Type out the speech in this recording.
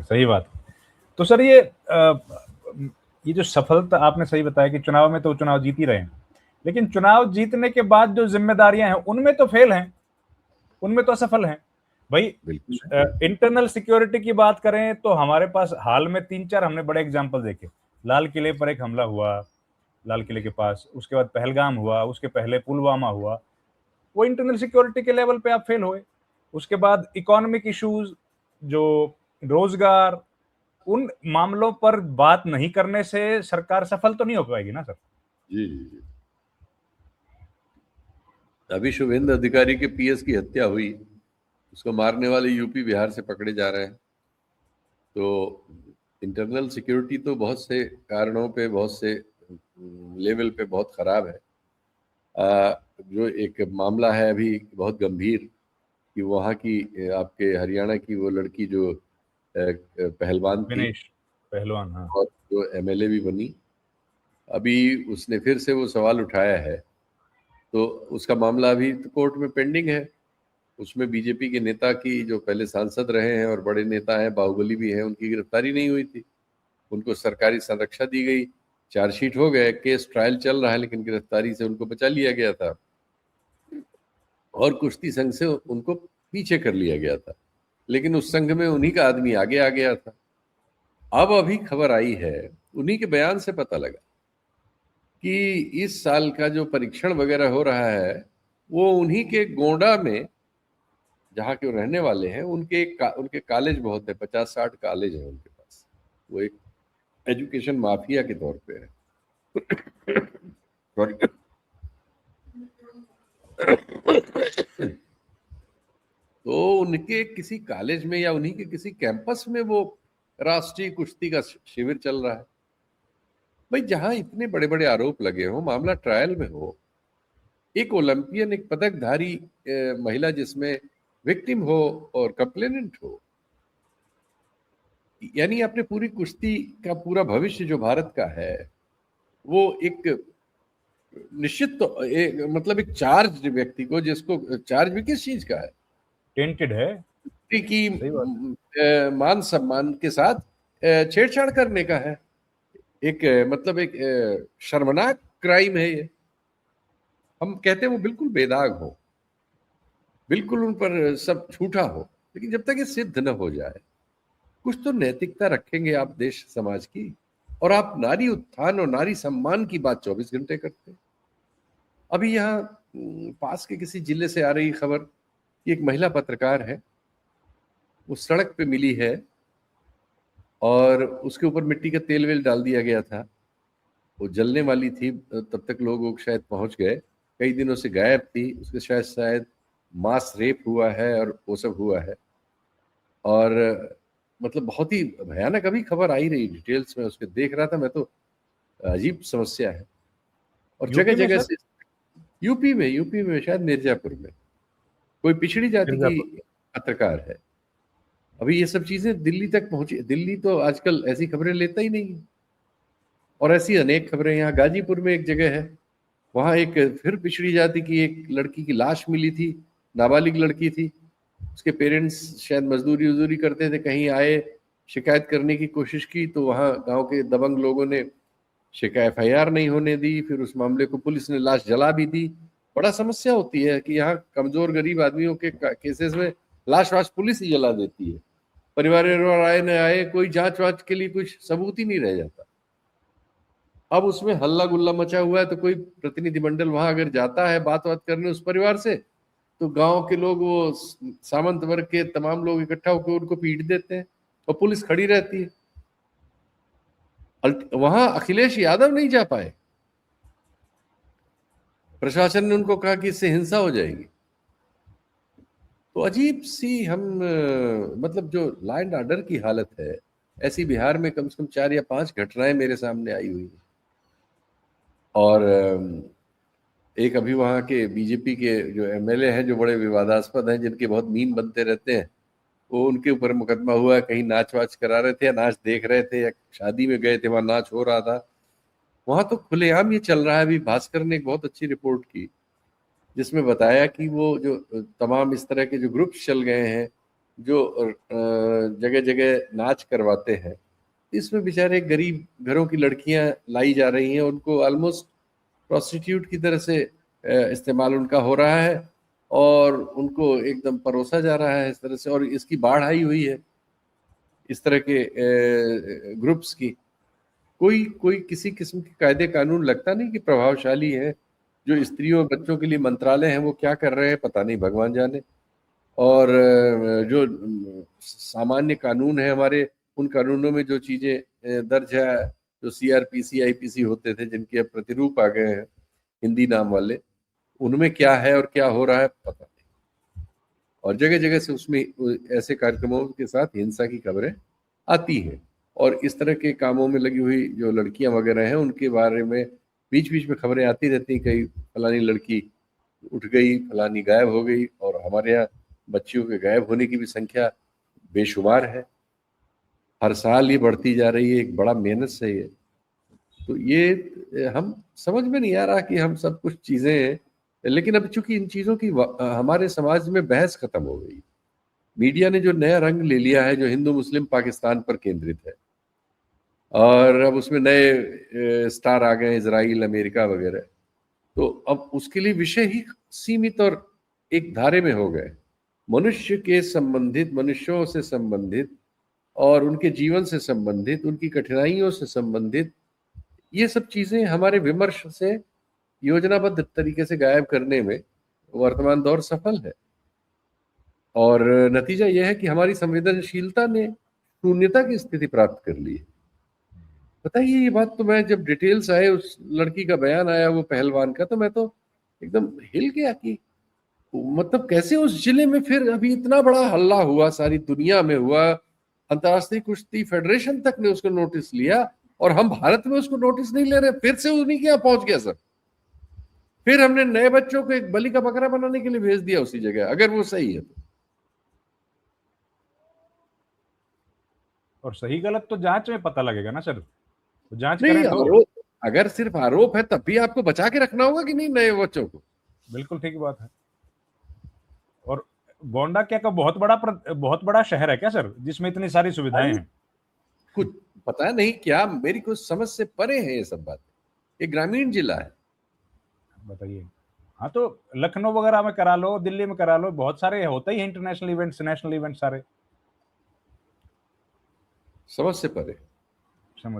सही बात। तो सर ये जो सफलता आपने सही बताया कि चुनाव में तो चुनाव जीत ही रहे हैं, लेकिन चुनाव जीतने के बाद जो जिम्मेदारियां हैं उनमें तो फेल हैं, उनमें तो असफल हैं भाई। बिल्कुल। इंटरनल सिक्योरिटी की बात करें तो हमारे पास हाल में 3-4 हमने बड़े एग्जाम्पल देखे। लाल किले पर एक हमला हुआ, लाल किले के पास, उसके बाद पहलगाम हुआ, उसके पहले पुलवामा हुआ। वो इंटरनल सिक्योरिटी के लेवल पे आप फेल हुए। उसके बाद इकोनॉमिक इश्यूज, जो रोजगार, उन मामलों पर बात नहीं करने से सरकार सफल तो नहीं हो पाएगी ना सर। जी जी जी। अभी शुभेंद्र अधिकारी के पीएस की हत्या हुई, उसको मारने वाले यूपी बिहार से पकड़े जा रहे हैं। तो इंटरनल सिक्योरिटी तो बहुत से कारणों पे, बहुत से लेवल पे बहुत खराब है। जो एक मामला है अभी बहुत गंभीर, कि वहाँ की आपके हरियाणा की वो लड़की जो पहलवान थी विनेश पहलवान, हाँ। और जो एमएलए भी बनी, अभी उसने फिर से वो सवाल उठाया है। तो उसका मामला अभी तो कोर्ट में पेंडिंग है। उसमें बीजेपी के नेता की, जो पहले सांसद रहे हैं और बड़े नेता हैं, बाहुबली भी हैं, उनकी गिरफ्तारी नहीं हुई थी। उनको सरकारी संरक्षा दी गई, चार्जशीट हो गए, केस ट्रायल चल रहा है, लेकिन गिरफ्तारी से उनको बचा लिया गया था और कुश्ती संघ से उनको पीछे कर लिया गया था। लेकिन उस संघ में उन्हीं का आदमी आगे आ गया था। अब अभी खबर आई है, उन्हीं के बयान से पता लगा कि इस साल का जो परीक्षण वगैरह हो रहा है वो उन्हीं के गोंडा में, जहाँ के वो रहने वाले हैं, उनके कॉलेज बहुत है, 50-60 कॉलेज है उनके पास। वो एक एजुकेशन माफिया के तौर पे है। सॉरी। तो उनके किसी कॉलेज में या उन्हीं के किसी कैंपस में वो राष्ट्रीय कुश्ती का शिविर चल रहा है। भाई, जहां इतने बड़े बड़े आरोप लगे हो, मामला ट्रायल में हो, एक ओलंपियन, एक पदकधारी महिला जिसमें विक्टिम हो और कंप्लेनेंट हो, यानी आपने पूरी कुश्ती का पूरा भविष्य जो भारत का है वो एक निश्चित, तो मतलब एक चार्ज व्यक्ति को, जिसको चार्ज भी किस चीज का है, टेंटेड है। की सही बात है। मान सम्मान के साथ छेड़छाड़ करने का है। एक मतलब एक शर्मनाक क्राइम है ये। हम कहते हैं वो बिल्कुल बेदाग हो, बिल्कुल उन पर सब झूठा हो, लेकिन जब तक ये सिद्ध न हो जाए, कुछ तो नैतिकता रखेंगे आप देश समाज की। और आप नारी उत्थान और नारी सम्मान की बात 24 घंटे करते हैं। अभी यहाँ पास के किसी जिले से आ रही खबर कि एक महिला पत्रकार है, वो सड़क पे मिली है और उसके ऊपर मिट्टी का तेल वेल डाल दिया गया था। वो जलने वाली थी, तब तक लोग शायद पहुंच गए। कई दिनों से गायब थी, उसके शायद शायद मास रेप हुआ है और वो सब हुआ है। और मतलब बहुत ही भयानक अभी खबर आई रही, डिटेल्स में उसके देख रहा था मैं तो। अजीब समस्या है। और जगह यूपी में जगह सर? से, यूपी में शायद मिर्जापुर में कोई पिछड़ी जाति की मिर्जापुर। पत्रकार है। अभी ये सब चीजें दिल्ली तक पहुंची। दिल्ली तो आजकल ऐसी खबरें लेता ही नहीं है। और ऐसी अनेक खबरें, यहाँ गाजीपुर में एक जगह है, वहां एक फिर पिछड़ी जाति की एक लड़की की लाश मिली थी, नाबालिग लड़की थी। उसके पेरेंट्स शायद मजदूरी उजदूरी करते थे, कहीं आए, शिकायत करने की कोशिश की तो वहां गांव के दबंग लोगों ने शिकायत एफआईआर नहीं होने दी। फिर उस मामले को पुलिस ने लाश जला भी दी। बड़ा समस्या होती है कि यहाँ कमजोर गरीब आदमियों के केसेस में लाश वाश पुलिस ही जला देती है। परिवार आए न आए, कोई जांच वाच के लिए कुछ सबूत ही नहीं रह जाता। अब उसमें हल्ला गुल्ला मचा हुआ है, तो कोई प्रतिनिधिमंडल वहां अगर जाता है बात बात करने उस परिवार से, तो गांव के लोग, वो सामंत वर्ग के तमाम लोग इकट्ठा होकर उनको पीट देते हैं और पुलिस खड़ी रहती है। वहां अखिलेश यादव नहीं जा पाए, प्रशासन ने उनको कहा कि इससे हिंसा हो जाएगी। तो अजीब सी हम मतलब जो लॉ एंड ऑर्डर की हालत है, ऐसी बिहार में कम से कम 4 या 5 घटनाएं मेरे सामने आई हुई हैं। और एक अभी वहाँ के बीजेपी के जो एमएलए हैं, जो बड़े विवादास्पद हैं, जिनके बहुत मीम बनते रहते हैं, वो उनके ऊपर मुकदमा हुआ है। कहीं नाच वाच करा रहे थे या नाच देख रहे थे या शादी में गए थे, वहां नाच हो रहा था। वहां तो खुलेआम ये चल रहा है। अभी भास्कर ने एक बहुत अच्छी रिपोर्ट की, जिसमें बताया कि वो जो तमाम इस तरह के जो ग्रुप्स चल गए हैं, जो जगह जगह नाच करवाते हैं, इसमें बेचारे गरीब घरों की लड़कियां लाई जा रही हैं, उनको ऑलमोस्ट प्रोस्टिट्यूट की तरह से इस्तेमाल उनका हो रहा है और उनको एकदम परोसा जा रहा है इस तरह से। और इसकी बाढ़ आई हुई है इस तरह के ग्रुप्स की। कोई कोई किसी किस्म के कायदे कानून लगता नहीं कि प्रभावशाली है। जो स्त्रियों और बच्चों के लिए मंत्रालय हैं वो क्या कर रहे हैं पता नहीं, भगवान जाने। और जो सामान्य कानून है हमारे, उन कानूनों में जो चीजें दर्ज है, जो सीआरपीसी आईपीसी होते थे जिनके अब प्रतिरूप आ गए हैं हिंदी नाम वाले, उनमें क्या है और क्या हो रहा है पता नहीं। और जगह जगह से उसमें ऐसे कार्यक्रमों के साथ हिंसा की खबरें आती हैं। और इस तरह के कामों में लगी हुई जो लड़कियां वगैरह हैं उनके बारे में बीच बीच में खबरें आती रहती हैं। कहीं फलानी लड़की उठ गई, फलानी गायब हो गई। और हमारे यहाँ बच्चियों के गायब होने की भी संख्या बेशुमार है, हर साल ये बढ़ती जा रही है, एक बड़ा मेहनत से ये। तो ये हम समझ में नहीं आ रहा कि हम सब कुछ चीजें, लेकिन अब चूंकि इन चीजों की हमारे समाज में बहस खत्म हो गई, मीडिया ने जो नया रंग ले लिया है जो हिंदू मुस्लिम पाकिस्तान पर केंद्रित है, और अब उसमें नए स्टार आ गए, इजराइल अमेरिका वगैरह, तो अब उसके लिए विषय ही सीमित और एक धारे में हो गए। मनुष्य के संबंधित, मनुष्यों से संबंधित और उनके जीवन से संबंधित, उनकी कठिनाइयों से संबंधित ये सब चीजें हमारे विमर्श से योजनाबद्ध तरीके से गायब करने में वर्तमान दौर सफल है। और नतीजा यह है कि हमारी संवेदनशीलता ने शून्यता की स्थिति प्राप्त कर ली है। बताइए, ये बात तो मैं जब डिटेल्स आए, उस लड़की का बयान आया वो पहलवान का, तो मैं तो एकदम हिल गया कि मतलब कैसे उस जिले में फिर अभी इतना बड़ा हल्ला हुआ, सारी दुनिया में हुआ, अंतर्राष्ट्रीय कुश्ती फेडरेशन तक ने उसको नोटिस लिया, और हम भारत में उसको नोटिस नहीं ले रहे। फिर से उन्हीं के यहाँ पहुंच गया सब। फिर हमने नए बच्चों को एक बलि का बकरा बनाने के लिए भेज दिया उसी जगह, अगर वो सही है तो। और सही गलत तो जांच में पता लगेगा ना सर, तो जांच नहीं, करें तो। आरोप, अगर सिर्फ आरोप है तब भी आपको बचा के रखना होगा कि नहीं नए बच्चों को। बिल्कुल ठीक बात है। और गोंडा क्या का बहुत बड़ा शहर है क्या सर, जिसमें इतनी सारी सुविधाएं हैं? कुछ पता नहीं क्या, मेरी कुछ समझ से परे है ये सब बातें। ये ग्रामीण जिला है। बताइए। हाँ तो लखनऊ वगैरह में करा लो, दिल्ली में करा लो, बहुत सारे होते ही इंटरनेशनल इवेंट्स, नेशनल इवेंट्स सारे। समझ से परे।